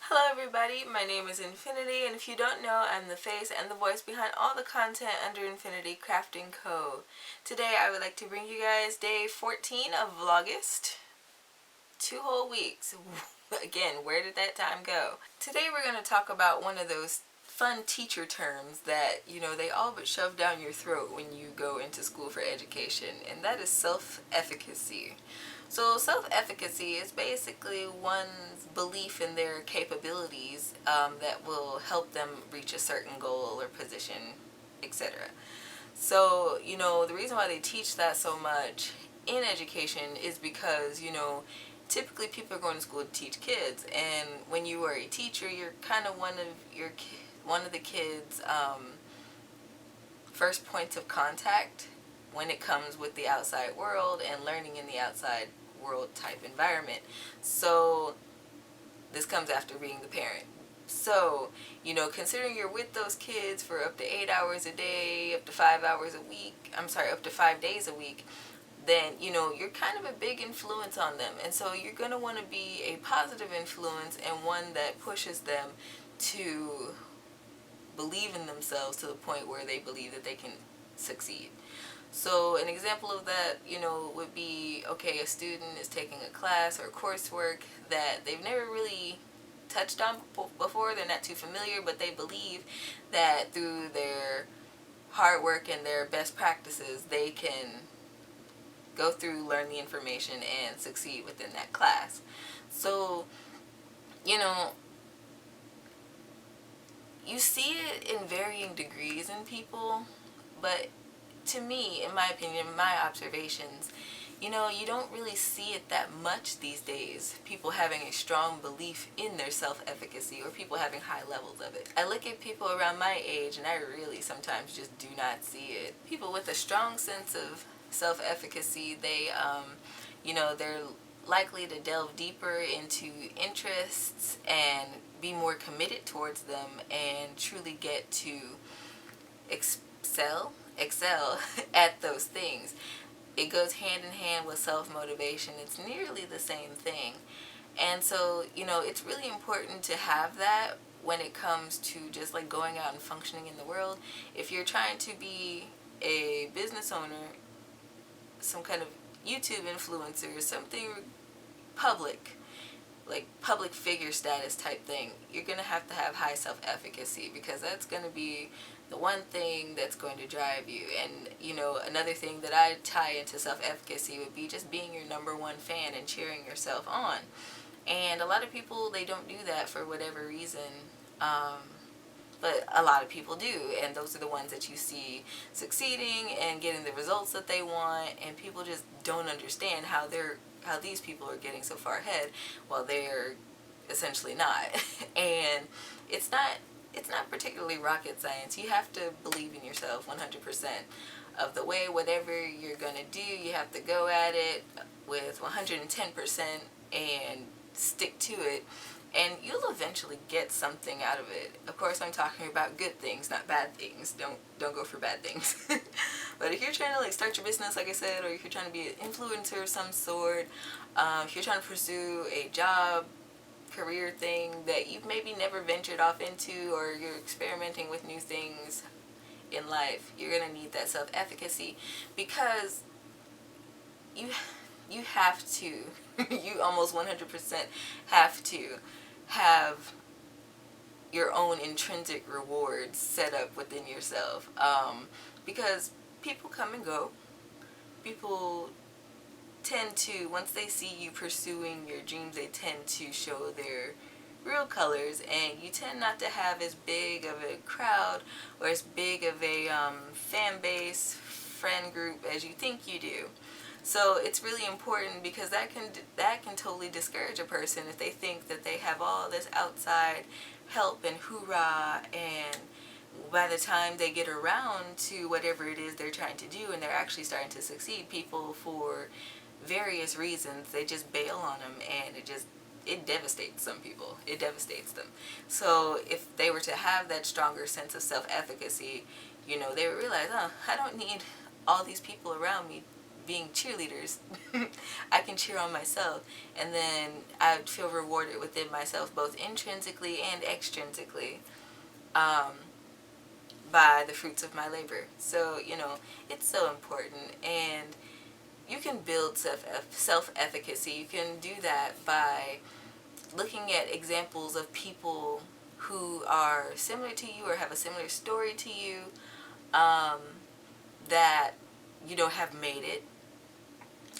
Hello everybody, my name is Infiniti, and if you don't know, I'm the face and the voice behind all the content under Infiniti Crafting Co. Today I would like to bring you guys day 14 of Vlogust. 2 whole weeks. Again, where did that time go? Today we're going to talk about one of those fun teacher terms that, they all but shove down your throat when you go into school for education, and that is self-efficacy. So self-efficacy is basically one's belief in their capabilities that will help them reach a certain goal or position, etc. So, the reason why they teach that so much in education is because, typically people are going to school to teach kids, and when you are a teacher, you're kind of one of the kids' first points of contact when it comes with the outside world and learning in the outside world type environment. So this comes after being the parent. So, considering you're with those kids for up to 8 hours a day, up to 5 hours a week, up to 5 days a week, then, you're kind of a big influence on them. And so you're going to want to be a positive influence and one that pushes them to believe in themselves to the point where they believe that they can succeed. So an example of that, would be, okay, a student is taking a class or coursework that they've never really touched on before. They're not too familiar, but they believe that through their hard work and their best practices, they can go through, learn the information, and succeed within that class. So, you see it in varying degrees in people, but to me, in my opinion, my observations, you don't really see it that much these days. People having a strong belief in their self-efficacy or people having high levels of it. I look at people around my age and I really sometimes just do not see it. People with a strong sense of self-efficacy, they're likely to delve deeper into interests and be more committed towards them and truly get to excel at those things. It goes hand in hand with self-motivation. It's nearly the same thing. And so, it's really important to have that when it comes to just like going out and functioning in the world. If you're trying to be a business owner, some kind of YouTube influencer, something public, like public figure status type thing, you're going to have high self-efficacy, because that's going to be the one thing that's going to drive you. And another thing that I tie into self-efficacy would be just being your number one fan and cheering yourself on. And a lot of people, they don't do that for whatever reason, but a lot of people do, and those are the ones that you see succeeding and getting the results that they want. And people just don't understand how these people are getting so far ahead while they're essentially not. And it's not particularly rocket science. You have to believe in yourself 100% of the way. Whatever you're going to do, you have to go at it with 110% and stick to it, and you'll eventually get something out of it. Of course, I'm talking about good things, not bad things. Don't go for bad things. But if you're trying to start your business, like I said, or if you're trying to be an influencer of some sort, if you're trying to pursue a job, career thing that you've maybe never ventured off into, or you're experimenting with new things in life, you're gonna need that self-efficacy, because you have to, you almost 100% have to have your own intrinsic rewards set up within yourself, because people come and go. People tend to, once they see you pursuing your dreams, they tend to show their real colors, and you tend not to have as big of a crowd or as big of a fan base, friend group as you think you do. So it's really important, because that can totally discourage a person if they think that they have all this outside help and hoorah, and by the time they get around to whatever it is they're trying to do and they're actually starting to succeed, people, for various reasons, they just bail on them, and it devastates some people. It devastates them. So if they were to have that stronger sense of self-efficacy, they would realize, oh, I don't need all these people around me being cheerleaders. I can cheer on myself, and then I feel rewarded within myself, both intrinsically and extrinsically, um, by the fruits of my labor. So, it's so important. And you can build self-efficacy. You can do that by looking at examples of people who are similar to you or have a similar story to you, um, that have made it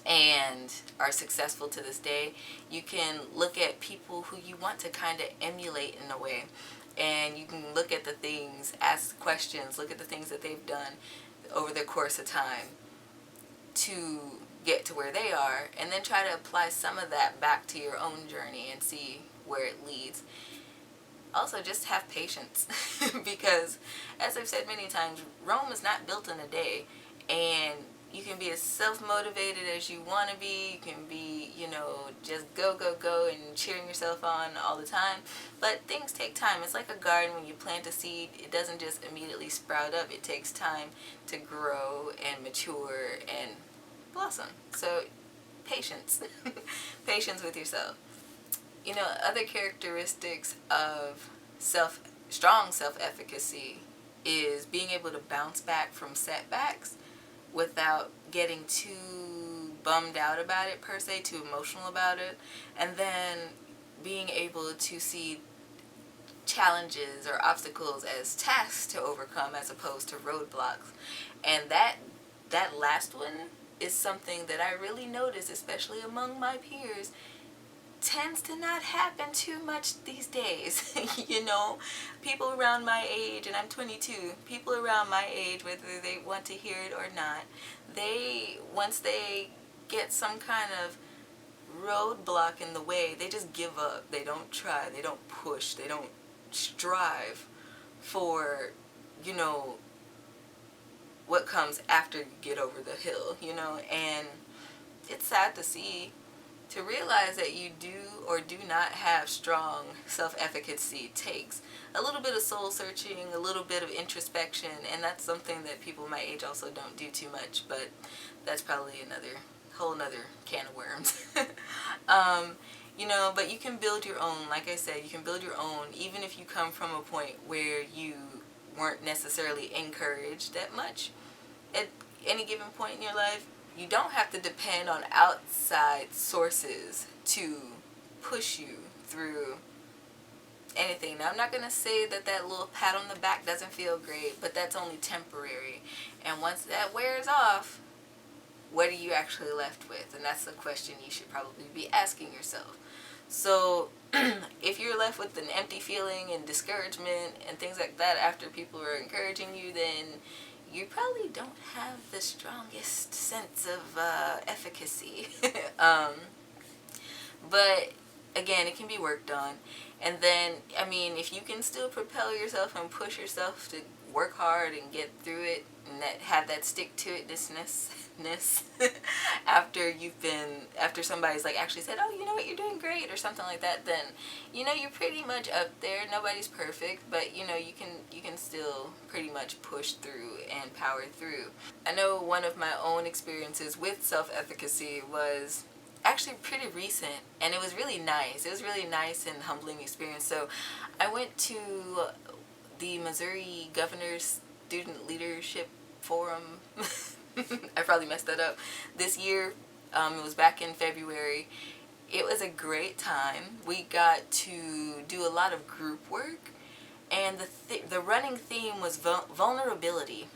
and are successful to this day. You can look at people who you want to kind of emulate in a way, and you can look at the things, ask questions, look at the things that they've done over the course of time to get to where they are, and then try to apply some of that back to your own journey and see where it leads. Also, just have patience because, as I've said many times, Rome is not built in a day, and you can be as self-motivated as you want to be. You can be, just go, go, go and cheering yourself on all the time. But things take time. It's like a garden. When you plant a seed, it doesn't just immediately sprout up. It takes time to grow and mature and blossom. So, patience. Patience with yourself. Other characteristics of strong self-efficacy is being able to bounce back from setbacks without getting too bummed out about it per se, too emotional about it, and then being able to see challenges or obstacles as tasks to overcome as opposed to roadblocks. And that last one is something that I really notice, especially among my peers, tends to not happen too much these days. People around my age, and I'm 22, people around my age, whether they want to hear it or not, once they get some kind of roadblock in the way, they just give up. They don't try, they don't push, they don't strive for, what comes after you get over the hill, and it's sad to realize that you do or do not have strong self-efficacy takes a little bit of soul searching, a little bit of introspection, and that's something that people my age also don't do too much, but that's probably whole another can of worms. But you can build your own. Like I said, you can build your own, even if you come from a point where you weren't necessarily encouraged that much at any given point in your life. You don't have to depend on outside sources to push you through anything. Now, I'm not going to say that little pat on the back doesn't feel great, but that's only temporary. And once that wears off, what are you actually left with? And that's the question you should probably be asking yourself. So, if you're left with an empty feeling and discouragement and things like that after people are encouraging you, then you probably don't have the strongest sense of efficacy. But again, it can be worked on. And then, if you can still propel yourself and push yourself to work hard and get through it, and have that stick-to-itness after somebody's actually said, oh, you know what, you're doing great, or something like that, then you're pretty much up there. Nobody's perfect, but you can still pretty much push through and power through. I know one of my own experiences with self-efficacy was actually pretty recent, and it was really nice. It was really nice and humbling experience. So I went to the Missouri Governor's Student Leadership Forum. I probably messed that up. This year, it was back in February. It was a great time. We got to do a lot of group work, and the running theme was vulnerability,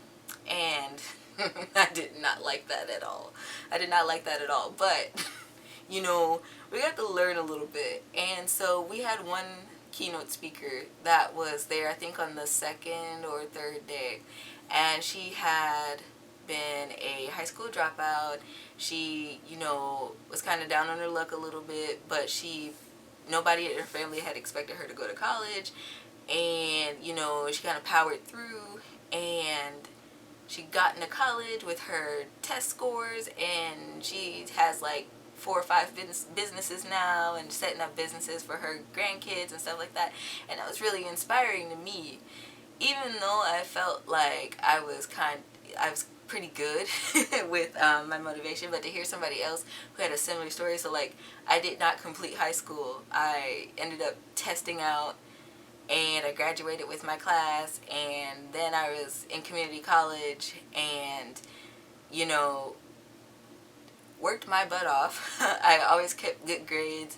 and I did not like that at all. But we got to learn a little bit, and so we had one keynote speaker that was there, I think on the second or third day, and she had been a high school dropout. She, was kind of down on her luck a little bit, but nobody in her family had expected her to go to college, and, she kind of powered through, and she got into college with her test scores, and she has 4 or 5 businesses now, and setting up businesses for her grandkids and stuff like that. And that was really inspiring to me, even though I felt like I was pretty good with my motivation, but to hear somebody else who had a similar story. So like, I did not complete high school. I ended up testing out and I graduated with my class, and then I was in community college and, you know, worked my butt off. I always kept good grades,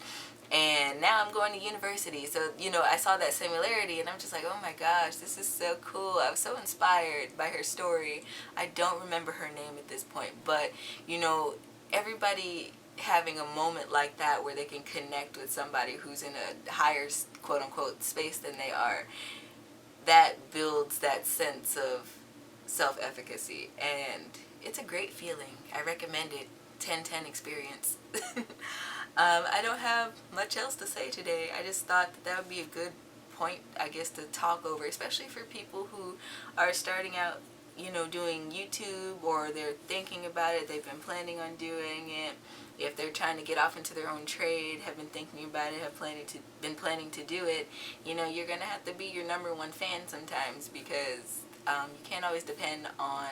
and now I'm going to university. So, you know, I saw that similarity and I'm just like, oh my gosh, this is so cool. I was so inspired by her story. I don't remember her name at this point, but, you know, everybody having a moment like that where they can connect with somebody who's in a higher quote-unquote space than they are, that builds that sense of self-efficacy, and it's a great feeling. I recommend it. 10/10 experience. I don't have much else to say today. I just thought that would be a good point, I guess, to talk over, especially for people who are starting out, you know, doing YouTube, or they're thinking about it, they've been planning on doing it. If they're trying to get off into their own trade, have been thinking about it, have been planning to do it, you know, you're going to have to be your #1 fan sometimes, because you can't always depend on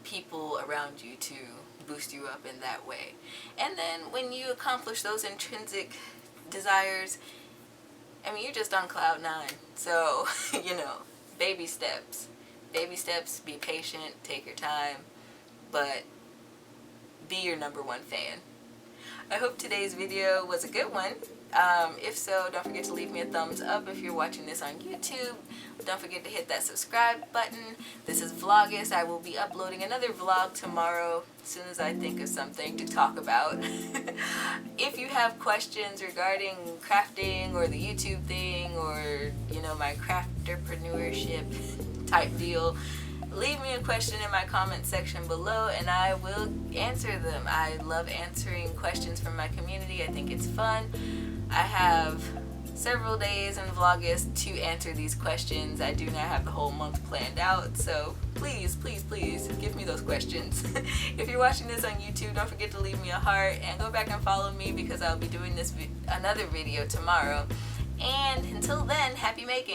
people around you to boost you up in that way. And then when you accomplish those intrinsic desires, I mean, you're just on cloud 9. So, you know, baby steps. Baby steps, be patient, take your time, but be your #1 fan. I hope today's video was a good one. If so, don't forget to leave me a thumbs up if you're watching this on YouTube. Don't forget to hit that subscribe button. This is Vlogust. I will be uploading another vlog tomorrow as soon as I think of something to talk about. If you have questions regarding crafting or the YouTube thing, or, you know, my crafterpreneurship type deal, leave me a question in my comment section below and I will answer them. I love answering questions from my community. I think it's fun. I have several days in Vlogust to answer these questions. I do not have the whole month planned out, so please, please, please give me those questions. If you're watching this on YouTube, don't forget to leave me a heart and go back and follow me, because I'll be doing another video tomorrow. And until then, happy making!